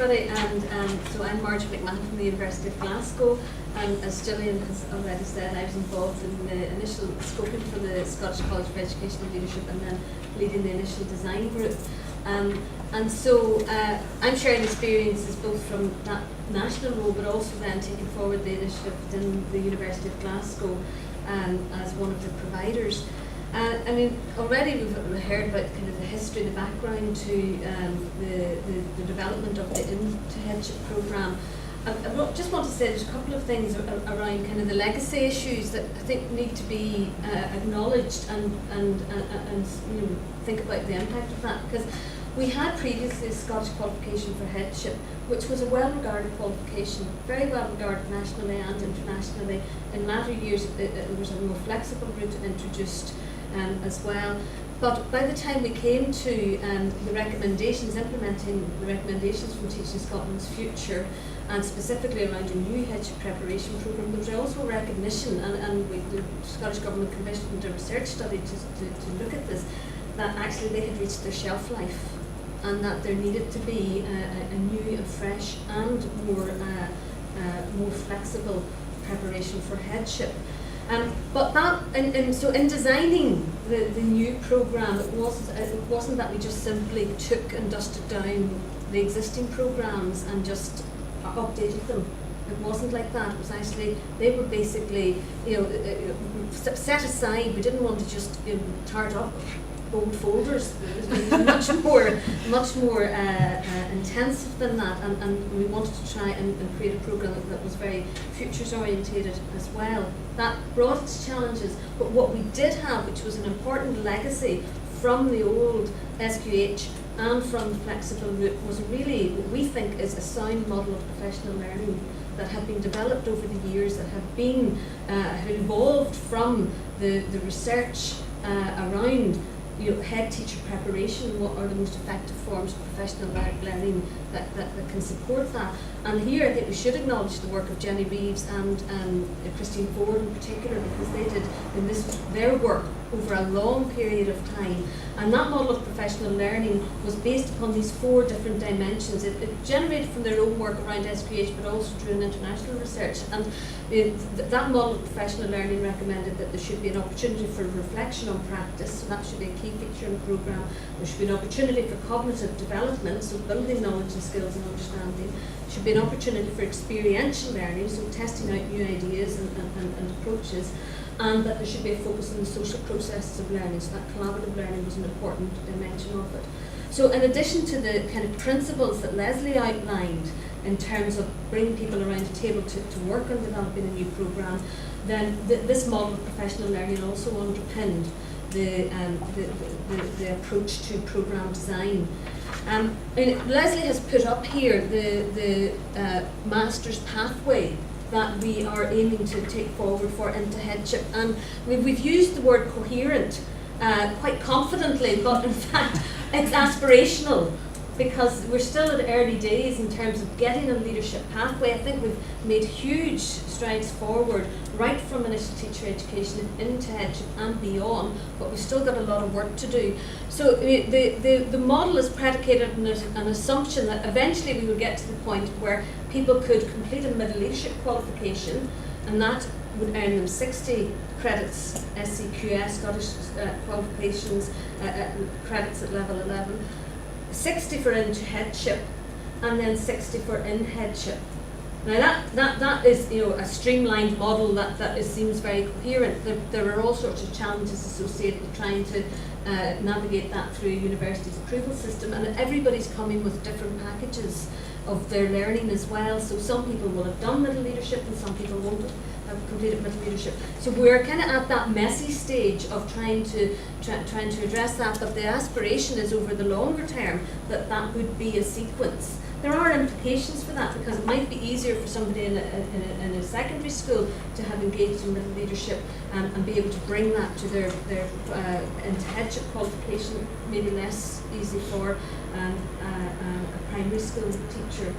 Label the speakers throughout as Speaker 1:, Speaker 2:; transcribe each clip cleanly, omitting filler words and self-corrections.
Speaker 1: everybody, and so I'm Margery McMahon from the University of Glasgow, and as Gillian has already said, I was involved in the initial scoping for the Scottish College for Educational Leadership and then leading the initial design group. And so I'm sharing experiences both from that national role, but also then taking forward the initiative within the University of Glasgow as one of the providers. I mean, already we've heard about kind of the history, the background to the development of the Into Headship programme. I just want to say there's a couple of things around kind of the legacy issues that I think need to be acknowledged and you know, think about the impact of that, because we had previously a Scottish qualification for headship, which was a well-regarded qualification, very well-regarded nationally and internationally. In latter years, there was a more flexible route introduced as well. But by the time we came to the recommendations, implementing the recommendations from Teaching Scotland's Future, and specifically around a new headship preparation programme, there was also recognition, and the Scottish Government commissioned a research study to look at this, that actually they had reached their shelf life, and that there needed to be a new and fresh and more flexible preparation for headship. But that, so in designing the new programme, it wasn't that we just simply took and dusted down the existing programmes and just updated them. It wasn't like that. It was actually, they were basically, you know, set aside. We didn't want to just tart up old folders. It was much more intensive than that, and we wanted to try and create a programme that was very futures orientated as well. That brought its challenges, but what we did have, which was an important legacy from the old SQH and from the flexible route, was really what we think is a sound model of professional learning that had been developed over the years, that had been had evolved from the research around head teacher preparation, what are the most effective forms of professional learning that can support that. And here I think we should acknowledge the work of Jenny Reeves and Christine Ford in particular, because they did their work over a long period of time. And that model of professional learning was based upon these 4 different dimensions. It generated from their own work around SQH, but also drew in international research. And that model of professional learning recommended that there should be an opportunity for reflection on practice, so that should be a key feature in the programme. There should be an opportunity for cognitive development, so building knowledge and skills and understanding. There should be an opportunity for experiential learning, so testing out new ideas and approaches. And that there should be a focus on the social processes of learning, so that collaborative learning was an important dimension of it. So in addition to the kind of principles that Leslie outlined in terms of bringing people around the table to work on developing a new programme, then this model of professional learning also underpinned the approach to programme design. Leslie has put up here the master's pathway that we are aiming to take forward for Into Headship. And we've used the word coherent quite confidently, but in fact it's aspirational, because we're still at early days in terms of getting a leadership pathway. I think we've made huge strides forward right from initial teacher education into headship and beyond, but we've still got a lot of work to do. So the model is predicated on an assumption that eventually we will get to the point where people could complete a middle leadership qualification, and that would earn them 60 credits, SCQS, Scottish qualifications, credits at level 11, 60 for Into Headship, and then 60 for in headship. Now that is a streamlined model that seems very coherent. There are all sorts of challenges associated with trying to navigate that through a university's approval system, and everybody's coming with different packages of their learning as well. So some people will have done middle leadership and some people won't have completed middle leadership. So we're kind of at that messy stage of trying to address that, but the aspiration is over the longer term that would be a sequence. There are implications for that, because it might be easier for somebody in a secondary school to have engaged in middle leadership and be able to bring that to their Into Headship qualification, maybe less easy for a primary school teacher.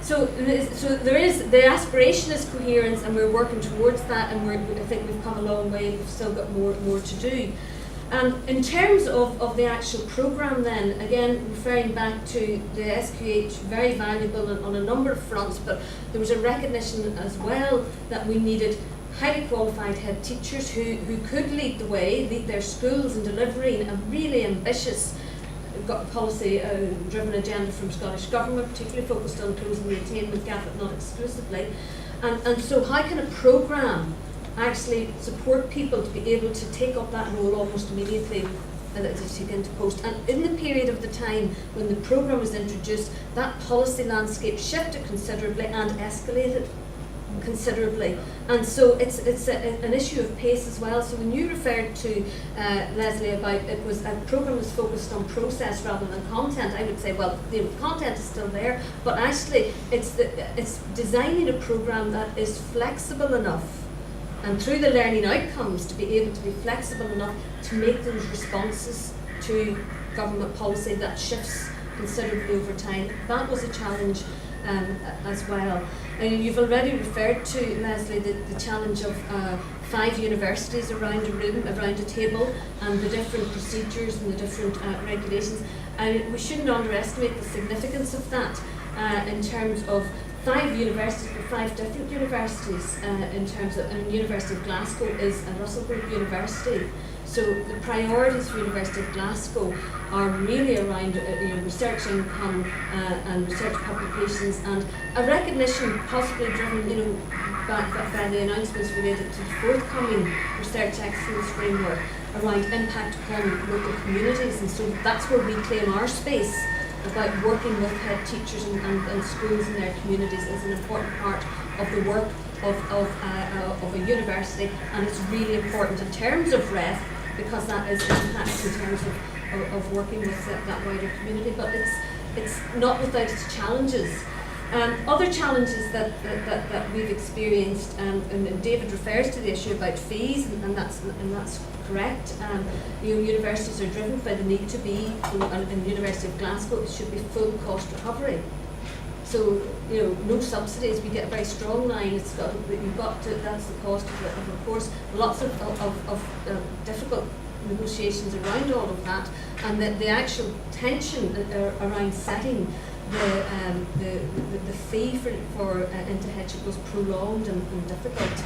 Speaker 1: So there is, the aspiration is coherence, and we're working towards that, and I think we've come a long way. We've still got more to do. And in terms of the actual programme then, again referring back to the SQH, very valuable on a number of fronts, but there was a recognition as well that we needed highly qualified head teachers who could lead the way, lead their schools in delivering a really ambitious policy-driven agenda from Scottish Government, particularly focused on closing the attainment gap, but not exclusively. And so how can a programme actually support people to be able to take up that role almost immediately to get into post? And in the period of the time when the programme was introduced, that policy landscape shifted considerably and escalated considerably, and so it's an issue of pace as well. So when you referred to Leslie about it was a programme was focused on process rather than content, I would say, well, the content is still there, but actually it's designing a programme that is flexible enough, and through the learning outcomes to be able to be flexible enough to make those responses to government policy that shifts considerably over time. That was a challenge as well. And you've already referred to, Leslie, the challenge of 5 universities around a room, around a table, and the different procedures and the different regulations. And we shouldn't underestimate the significance of that in terms of 5 universities, but 5 different universities in terms of, and University of Glasgow is a Russell Group university. So the priorities for University of Glasgow are really around research income and research publications, and a recognition possibly driven by the announcements related to the forthcoming Research Excellence Framework around impact upon local communities. And so that's where we claim our space about working with head teachers and schools in their communities is an important part of the work of a university, and it's really important in terms of REF because that is impact in terms of working with that wider community. But it's not without its challenges. Other challenges that we've experienced, and David refers to the issue about fees, and that's correct. Universities are driven by the need to be, in the University of Glasgow, it should be full cost recovery. So, no subsidies. We get a very strong line. It's got, you've got to, that's the cost of a course. Lots of difficult negotiations around all of that, and the actual tension around setting the fee for Into Headship was prolonged and difficult,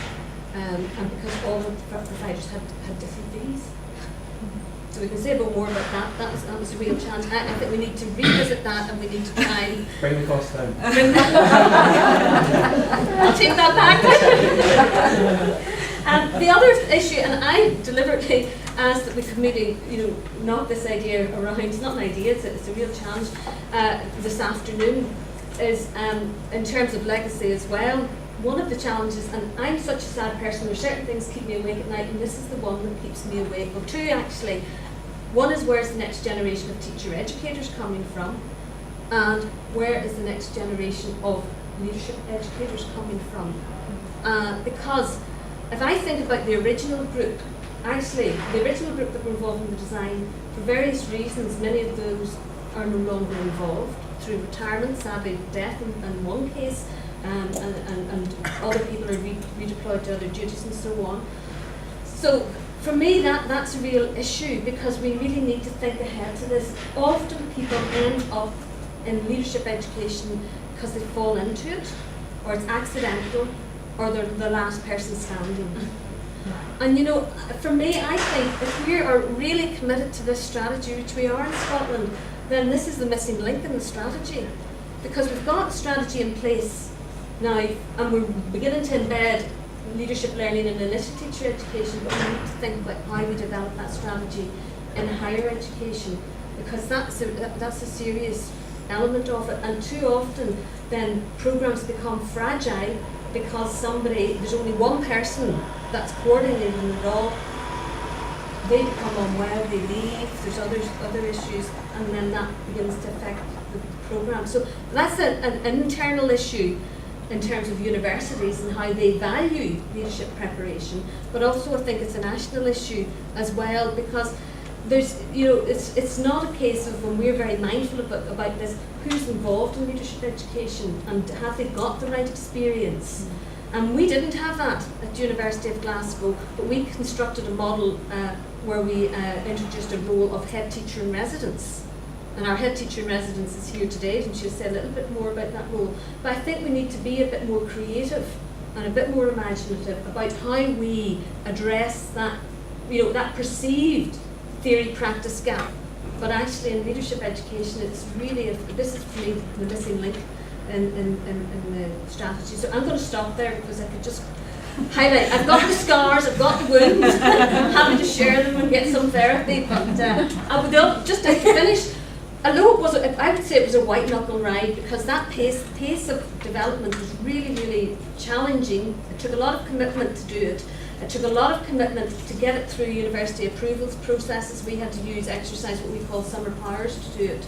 Speaker 1: and because all of the providers had different fees. So we can say more about that. That was a real challenge. I think we need to revisit that, and we need to try and
Speaker 2: bring the cost down.
Speaker 1: I'll take that back. And the other issue, and I deliberately asked that the committee, knock this idea around. It's not an idea; it's a real challenge. This afternoon is in terms of legacy as well. One of the challenges, and I'm such a sad person, there's certain things keep me awake at night, and this is the one that keeps me awake. Well, 2 actually. One is, where's the next generation of teacher educators coming from? And where is the next generation of leadership educators coming from? Because if I think about the original group, actually, the original group that were involved in the design, for various reasons, many of those are no longer involved through retirement, sadly death in one case, and other people are redeployed to other duties and so on. So for me, that's a real issue, because we really need to think ahead to this. Often people end up in leadership education because they fall into it, or it's accidental, or they're the last person standing. And for me, I think if we are really committed to this strategy, which we are in Scotland, then this is the missing link in the strategy. Because we've got a strategy in place now, and we're beginning to embed leadership learning in initial teacher education, but we need to think about how we develop that strategy in higher education, because that's a serious element of it. And too often then programmes become fragile because there's only one person that's coordinating it all. They become unwell, they leave, there's other issues, and then that begins to affect the programme. So that's an internal issue in terms of universities and how they value leadership preparation, but also I think it's a national issue as well, because there's, you know, it's not a case of, when we're very mindful about this, who's involved in leadership education and have they got the right experience? And we didn't have that at the University of Glasgow, but we constructed a model where we introduced a role of head teacher in residence. And our head teacher in residence is here today, and she'll say a little bit more about that role. But I think we need to be a bit more creative and a bit more imaginative about how we address that, you know, that perceived theory-practice gap. But actually in leadership education, it's really, this is for me the missing link in the strategy. So I'm going to stop there because I could just highlight. I've got the scars, I've got the wounds, I'm happy to share them and get some therapy, but I would just to finish, although it was, I would say it was a white knuckle ride, because that pace of development was really, really challenging. It took a lot of commitment to do it. It took a lot of commitment to get it through university approvals processes. We had to exercise what we call summer powers to do it.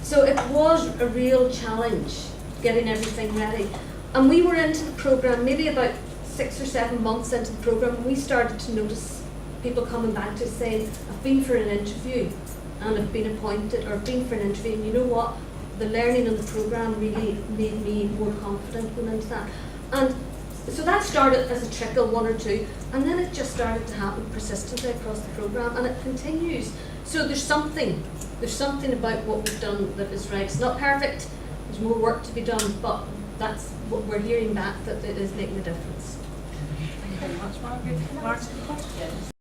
Speaker 1: So it was a real challenge getting everything ready. And we were into the programme maybe about 6 or 7 months into the programme, and we started to notice people coming back to us saying, I've been for an interview and I've been appointed, or I've been for an interview, and you know what, the learning on the programme really made me more confident going into that. And so that started as a trickle, 1 or 2, and then it just started to happen persistently across the programme, and it continues. So there's something about what we've done that is right. It's not perfect, there's more work to be done, but that's what we're hearing back, that it is making a difference.
Speaker 2: Thank you very much, Margaret. Martin, questions?